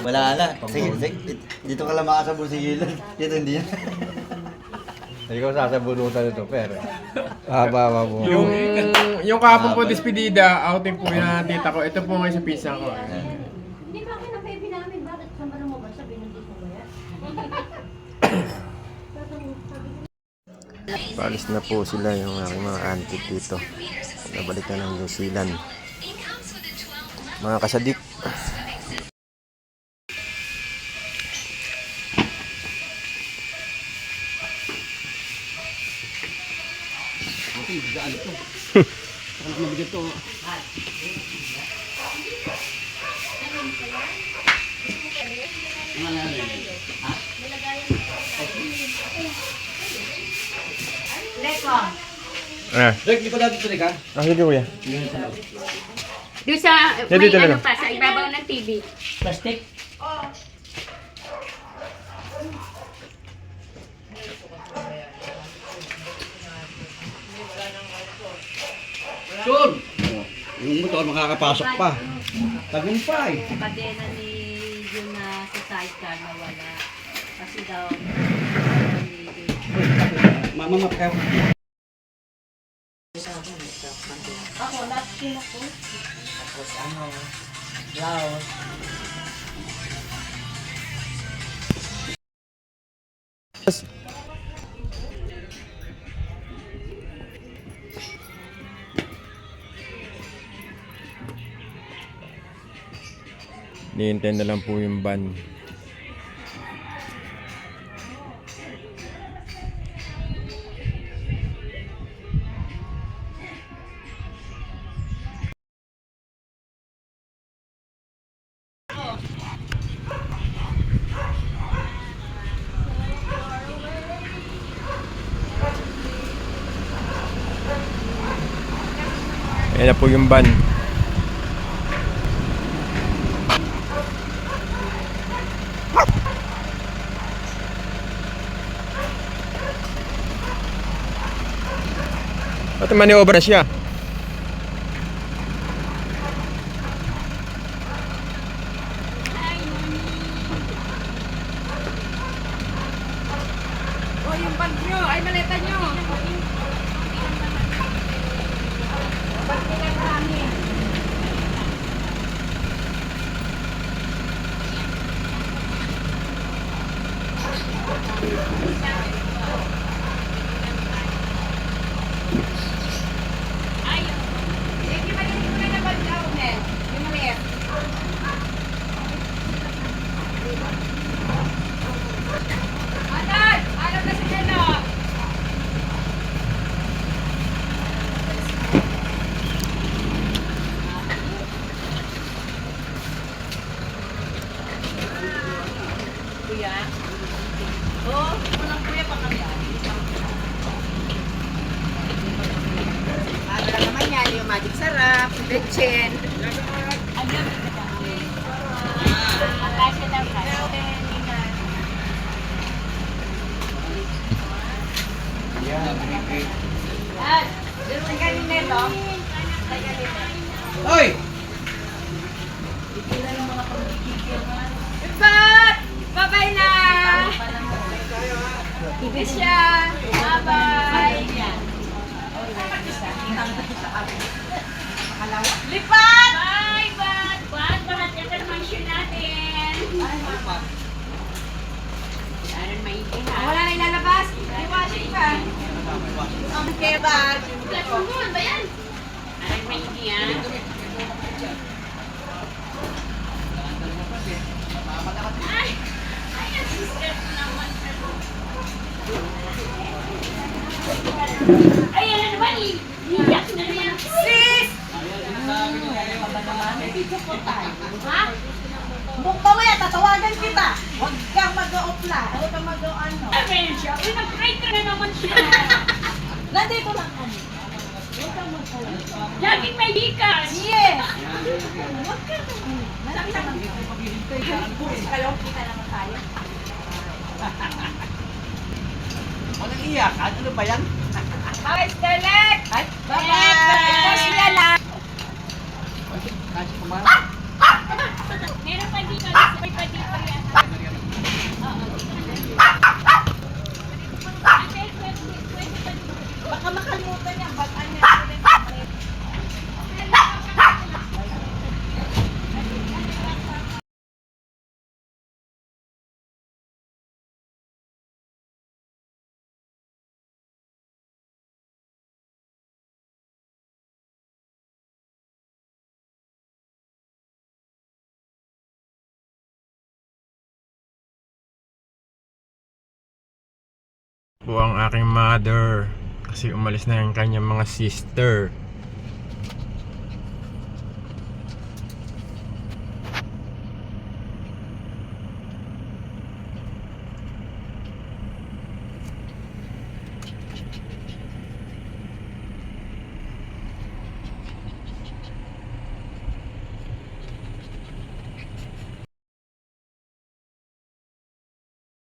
Wala na. Sige, dito ka lang makasabon sa gilid. Dito hindi yan. Hindi ko sasabunutan ito, pero. Haba po. Yung kahapon po despedida, outing po yung tita ko. Ito po ngayon sa pizza ko. Hindi ba kayo na baby namin? Bakit saan mo ba sabi ng dito mo yan? Palis na po sila yung aking mga auntie dito. Nabalik na ng New Zealand. Mga kasadik. Leko. Rick, di pa dati tuloy ka? Sige kuya. Doon sa, may Dito na ano lang. pa, sa ibabaw ng TV. Plastic? Sun! Yung motor makakapasok pa. Tagumpay. Kadena ni yung sa sidecar na wala. Kasi daw, Mama, mapakaw. ako, napkin ako. Tapos ano, blouse. Nihintay na lang po yung van. Ayan na po yung van. At maniobra siya. O, yung bag nyo, ay maleta nyo. Bag nila namin. Sige, maliit mo na na bag daw, Nel. Yung maliit. Atal! Alam na si Nelo! Kuya? Oo, walang kuya pa kami. Para naman yan, yung magic sarap, lechon. Akasya daw ka. Yan. Ang galing Nelo. Hoy! Ibat! Bye-bye na! Hindi siya. Bye-bye! Lipat! Bye, Bat! Bat, bahat yan ka naman siya natin. Aran maigi ha. Wala na ilalabas. May washing pa. Okay, bag. Platform ba yan? Aran maigi ha. Ay! Ay, ang sister ko naman. Ay, yan na naman. Iyak na yan. Sis! Ha? Bukta mo yan, tatawagan kita. Huwag kang mag-o-opla. Huwag kang mag-o-ano. Sabi yan siya. Uy, nag-try ka na naman siya. Nandito lang kami. Laging may hikas. Yes! Huwag ka naman. Malaki naman. Kayo, kita naman tayo. Walang iyak. Ano ba yan? Bye, Starlet! Bye-bye! Ito sila lang. Meron pa dito. May pa dito. po ang aking mother kasi umalis na yung kanyang mga sister.